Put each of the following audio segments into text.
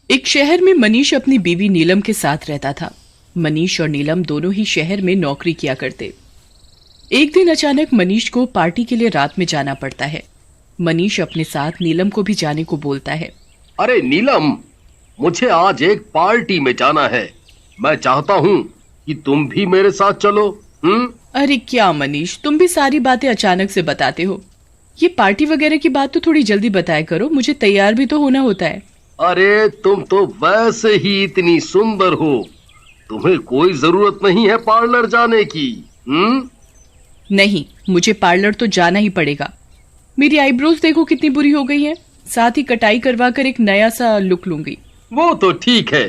एक शहर में मनीष अपनी बीवी नीलम के साथ रहता था। मनीष और नीलम दोनों ही शहर में नौकरी किया करते। एक दिन अचानक मनीष को पार्टी के लिए रात में जाना पड़ता है। मनीष अपने साथ नीलम को भी जाने को बोलता है। अरे नीलम, मुझे आज एक पार्टी में जाना है। मैं चाहता हूँ कि तुम भी मेरे साथ चलो। अरे क्या मनीष, तुम भी सारी बातें अचानक से बताते हो। ये पार्टी वगैरह की बात तो थोड़ी जल्दी बताया करो, मुझे तैयार भी तो होना होता है। अरे तुम तो वैसे ही इतनी सुंदर हो, तुम्हें कोई जरूरत नहीं है पार्लर जाने की। नहीं, मुझे पार्लर तो जाना ही पड़ेगा। मेरी आईब्रोज देखो कितनी बुरी हो गई है, साथ ही कटाई करवा कर एक नया सा लुक लूंगी। वो तो ठीक है,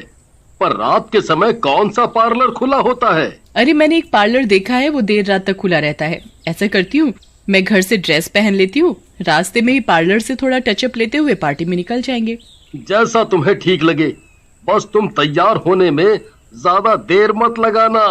पर रात के समय कौन सा पार्लर खुला होता है? अरे मैंने एक पार्लर देखा है, वो देर रात तक खुला रहता है। ऐसा करती हूँ, मैं घर से ड्रेस पहन लेती हूँ, रास्ते में ही पार्लर से थोड़ा टचअप लेते हुए पार्टी में निकल जाएंगे। जैसा तुम्हें ठीक लगे, बस तुम तैयार होने में ज्यादा देर मत लगाना।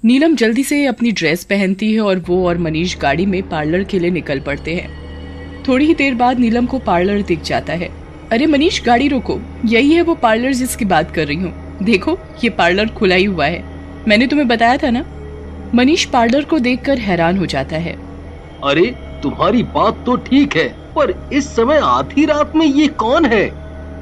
नीलम जल्दी से अपनी ड्रेस पहनती है और वो और मनीष गाड़ी में पार्लर के लिए निकल पड़ते हैं। थोड़ी ही देर बाद नीलम को पार्लर दिख जाता है। अरे मनीष, गाड़ी रोको, यही है वो पार्लर जिसकी बात कर रही हूँ। देखो, ये पार्लर खुला ही हुआ है, मैंने तुम्हें बताया था ना। मनीष पार्लर को देखकर हैरान हो जाता है। अरे तुम्हारी बात तो ठीक है, पर इस समय आधी रात में ये कौन है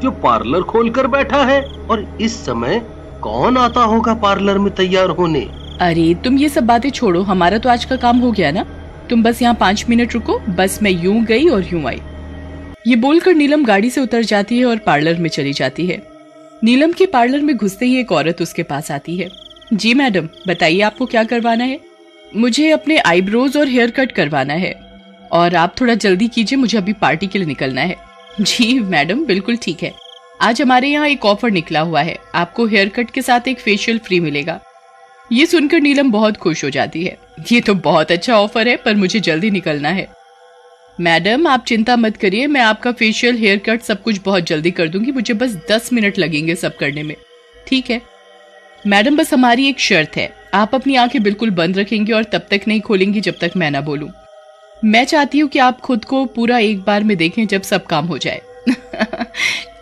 जो पार्लर खोलकर बैठा है? और इस समय कौन आता होगा पार्लर में तैयार होने? अरे तुम ये सब बातें छोड़ो, हमारा तो आज का काम हो गया ना। तुम बस यहाँ 5 मिनट रुको, बस मैं यूं गई और यूं आई। ये बोलकर नीलम गाड़ी से उतर जाती है और पार्लर में चली जाती है। नीलम के पार्लर में घुसते ही एक औरत उसके पास आती है। जी मैडम, बताइए आपको क्या करवाना है? मुझे अपने आईब्रोज और हेयर कट करवाना है, और आप थोड़ा जल्दी कीजिए, मुझे अभी पार्टी के लिए निकलना है। जी मैडम, बिल्कुल ठीक है। आज हमारे यहाँ एक ऑफर निकला हुआ है, आपको हेयर कट के साथ एक फेशियल फ्री मिलेगा। ये सुनकर नीलम बहुत खुश हो जाती है। ये तो बहुत अच्छा ऑफर है, पर मुझे जल्दी निकलना है। मैडम आप चिंता मत करिए, मैं आपका फेशियल, हेयर कट सब कुछ बहुत जल्दी कर दूंगी, मुझे बस 10 मिनट लगेंगे सब करने में। ठीक है मैडम, बस हमारी एक शर्त है, आप अपनी आंखें बिल्कुल बंद रखेंगी और तब तक नहीं खोलेंगी जब तक मैं ना बोलूं। मैं चाहती हूँ कि आप खुद को पूरा एक बार में देखें जब सब काम हो जाए।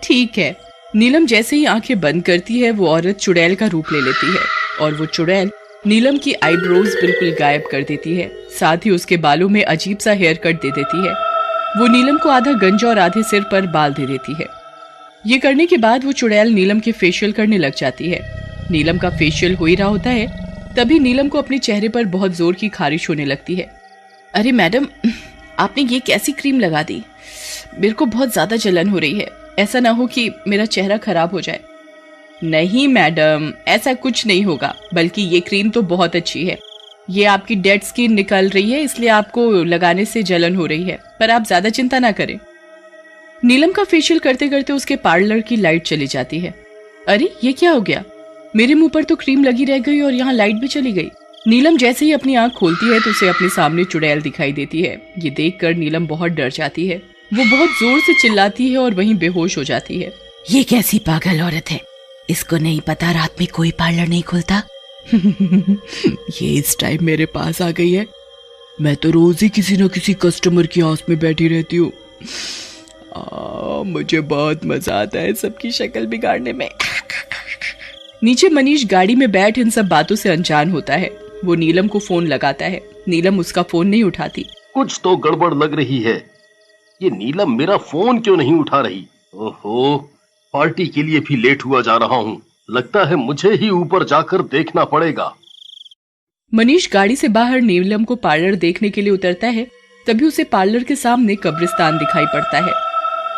ठीक है। नीलम जैसे ही आंखें बंद करती है, वो औरत चुड़ैल का रूप ले लेती है और वो चुड़ैल नीलम की आईब्रोज बिल्कुल गायब कर देती है, साथ ही उसके बालों में अजीब सा हेयर कट दे देती है। वो नीलम को आधा गंजा और आधे सिर पर बाल दे देती है। ये करने के बाद वो चुड़ैल नीलम के फेशियल करने लग जाती है। नीलम का फेशियल हो ही रहा होता है, तभी नीलम को अपने चेहरे पर बहुत जोर की खारिश होने लगती है। अरे मैडम, आपने ये कैसी क्रीम लगा दी? मेरे को बहुत ज्यादा जलन हो रही है, ऐसा ना हो कि मेरा चेहरा खराब हो जाए। नहीं मैडम, ऐसा कुछ नहीं होगा, बल्कि ये क्रीम तो बहुत अच्छी है। ये आपकी डेड स्किन निकल रही है, इसलिए आपको लगाने से जलन हो रही है, पर आप ज्यादा चिंता ना करें। नीलम का फेशियल करते करते उसके पार्लर की लाइट चली जाती है। अरे ये क्या हो गया? मेरे मुंह पर तो क्रीम लगी रह गई और यहाँ लाइट भी चली गई। नीलम जैसे ही अपनी आंख खोलती है तो उसे अपने सामने चुड़ैल दिखाई देती है। ये देखकर नीलम बहुत डर जाती है। वो बहुत जोर से चिल्लाती है और वहीं बेहोश हो जाती है। ये कैसी पागल औरत है, इसको नहीं पता रात में कोई पार्लर नहीं खुलता। ये इस टाइम मेरे पास आ गई है, मैं तो रोज ही किसी न किसी कस्टमर की आस में बैठी रहती हूँ। मुझे बहुत मजा आता है सबकी शक्ल बिगाड़ने में। नीचे मनीष गाड़ी में बैठ इन सब बातों से अनजान होता है। वो नीलम को फोन लगाता है, नीलम उसका फोन नहीं उठाती। कुछ तो गड़बड़ लग रही है, ये नीलम मेरा फोन क्यों नहीं उठा रही? ओहो, पार्टी के लिए भी लेट हुआ जा रहा हूँ, लगता है मुझे ही ऊपर जाकर देखना पड़ेगा। मनीष गाड़ी से बाहर नीलम को पार्लर देखने के लिए उतरता है, तभी उसे पार्लर के सामने कब्रिस्तान दिखाई पड़ता है।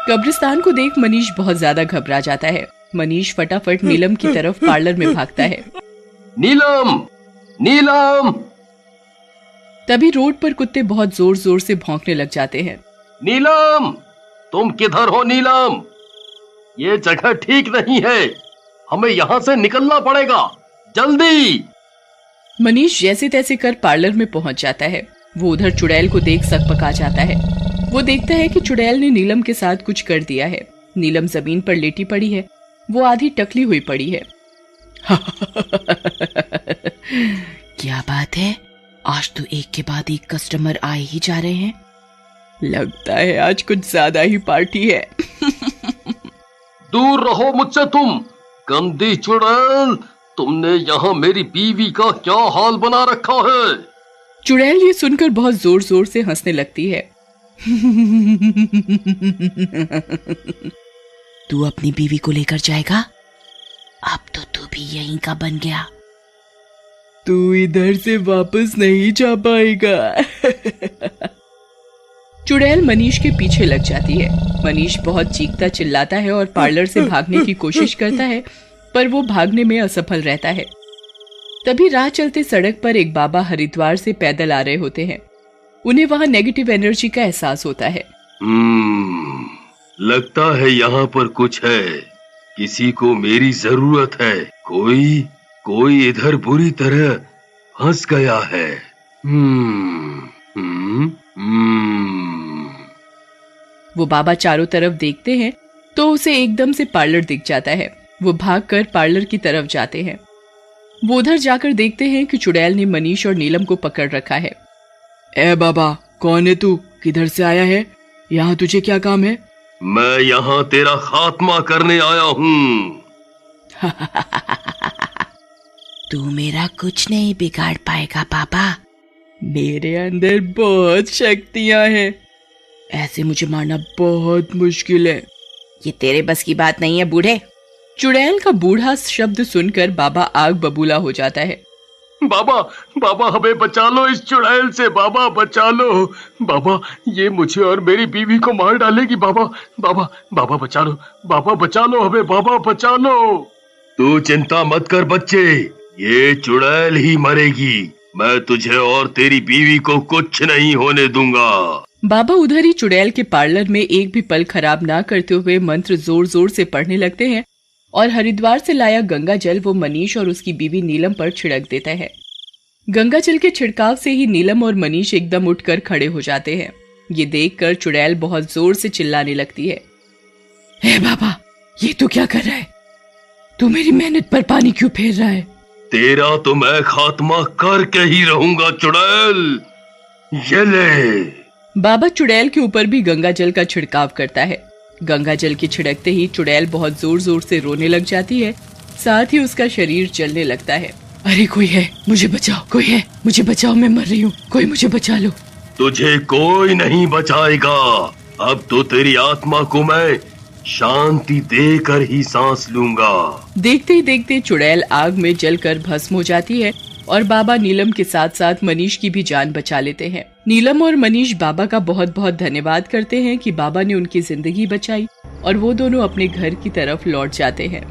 कब्रिस्तान को देख मनीष बहुत ज्यादा घबरा जाता है। मनीष फटाफट नीलम की तरफ पार्लर में भागता है। नीलम, नीलम! तभी रोड पर कुत्ते बहुत जोर जोर से भौंकने लग जाते हैं। नीलम, तुम किधर हो नीलम? ये जगह ठीक नहीं है, हमें यहाँ से निकलना पड़ेगा, जल्दी! मनीष जैसे तैसे कर पार्लर में पहुंच जाता है। वो उधर चुड़ैल को देख सकपका जाता है। वो देखता है कि चुड़ैल ने नीलम के साथ कुछ कर दिया है। नीलम जमीन पर लेटी पड़ी है, वो आधी टकली हुई पड़ी है। क्या बात है, आज तो एक के बाद एक कस्टमर आए ही जा रहे हैं। लगता है आज कुछ ज्यादा ही पार्टी है। दूर रहो मुझसे तुम, गंदी चुड़ैल। तुमने यहाँ मेरी बीवी का क्या हाल बना रखा है? चुड़ैल ये सुनकर बहुत जोर जोर से हंसने लगती है। तू अपनी बीवी को लेकर जाएगा? अब तो तू भी यहीं का बन गया। तू इधर से वापस नहीं जा पाएगा। चुड़ैल मनीष के पीछे लग जाती है। मनीष बहुत चीखता चिल्लाता है और पार्लर से भागने की कोशिश करता है, पर वो भागने में असफल रहता है। तभी राह चलते सड़क पर एक बाबा हरिद्वार से पैदल आ रहे होते हैं। उन्हें वहां नेगेटिव एनर्जी का एहसास होता है। लगता है यहाँ पर कुछ है, किसी को मेरी जरूरत है। कोई इधर बुरी तरह फंस गया है। वो बाबा चारों तरफ देखते हैं तो उसे एकदम से पार्लर दिख जाता है। वो भागकर पार्लर की तरफ जाते हैं। वो उधर जाकर देखते हैं कि चुड़ैल ने मनीष और नीलम को पकड़ रखा है। ए बाबा, कौन है तू? किधर से आया है? यहाँ तुझे क्या काम है? मैं यहाँ तेरा खात्मा करने आया हूँ। तू मेरा कुछ नहीं बिगाड़ पाएगा बाबा। मेरे अंदर बहुत शक्तियाँ हैं। ऐसे मुझे मारना बहुत मुश्किल है। ये तेरे बस की बात नहीं है बूढ़े। चुड़ैल का बूढ़ा शब्द सुनकर बाबा आग बबूला हो जाता है। बाबा हमें बचा लो इस चुड़ैल से, बाबा बचा लो। बाबा ये मुझे और मेरी बीवी को मार डालेगी। बाबा बचा लो, बाबा बचा लो हमें, बाबा बचा लो। तू चिंता मत कर बच्चे, ये चुड़ैल ही मरेगी। मैं तुझे और तेरी बीवी को कुछ नहीं होने दूंगा। बाबा उधर ही चुड़ैल के पार्लर में एक भी पल खराब ना करते हुए मंत्र जोर जोर से पढ़ने लगते हैं और हरिद्वार से लाया गंगा जल वो मनीष और उसकी बीवी नीलम पर छिड़क देता है। गंगा जल के छिड़काव से ही नीलम और मनीष एकदम उठकर खड़े हो जाते हैं। ये देखकर चुड़ैल बहुत जोर से चिल्लाने लगती है। हे बाबा, ये तू क्या कर रहा है? तू मेरी मेहनत पर पानी क्यों फेर रहा है? तेरा तो मैं खात्मा करके ही रहूंगा चुड़ैल। ये ले। बाबा चुड़ैल के ऊपर भी गंगा जल का छिड़काव करता है। गंगा जल के छिड़कते ही चुड़ैल बहुत जोर जोर से रोने लग जाती है, साथ ही उसका शरीर जलने लगता है। अरे कोई है, मुझे बचाओ, कोई है, मुझे बचाओ, मैं मर रही हूँ, कोई मुझे बचा लो। तुझे कोई नहीं बचाएगा। अब तो तेरी आत्मा को मैं शांति देकर ही सांस लूंगा। देखते ही देखते चुड़ैल आग में जलकर भस्म हो जाती है और बाबा नीलम के साथ साथ मनीष की भी जान बचा लेते हैं। नीलम और मनीष बाबा का बहुत बहुत धन्यवाद करते हैं कि बाबा ने उनकी जिंदगी बचाई और वो दोनों अपने घर की तरफ लौट जाते हैं।